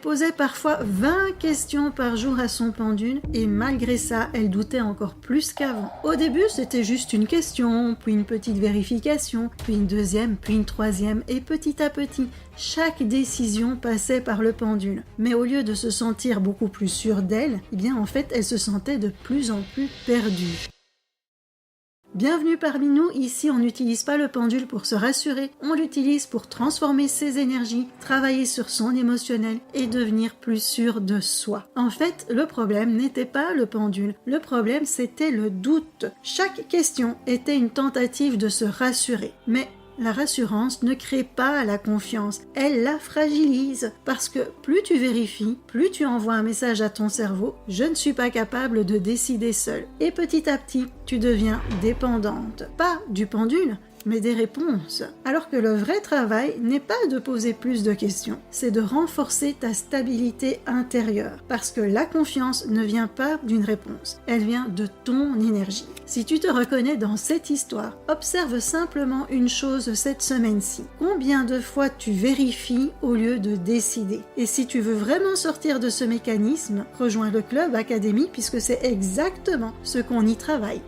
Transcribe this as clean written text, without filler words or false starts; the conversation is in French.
posait parfois 20 questions par jour à son pendule et malgré ça, elle doutait encore plus qu'avant. Au début, c'était juste une question, puis une petite vérification, puis une deuxième, puis une troisième et petit à petit, chaque décision passait par le pendule. Mais au lieu de se sentir beaucoup plus sûre d'elle, eh bien en fait, elle se sentait de plus en plus perdue. Bienvenue parmi nous, ici on n'utilise pas le pendule pour se rassurer, on l'utilise pour transformer ses énergies, travailler sur son émotionnel et devenir plus sûr de soi. En fait, le problème n'était pas le pendule, le problème c'était le doute. Chaque question était une tentative de se rassurer, mais la rassurance ne crée pas la confiance, elle la fragilise parce que plus tu vérifies, plus tu envoies un message à ton cerveau « je ne suis pas capable de décider seule » et petit à petit, tu deviens dépendante. Pas du pendule, mais des réponses. Alors que le vrai travail n'est pas de poser plus de questions, c'est de renforcer ta stabilité intérieure. Parce que la confiance ne vient pas d'une réponse, elle vient de ton énergie. Si tu te reconnais dans cette histoire, observe simplement une chose cette semaine-ci. Combien de fois tu vérifies au lieu de décider? Et si tu veux vraiment sortir de ce mécanisme, rejoins le Club Académie puisque c'est exactement ce qu'on y travaille.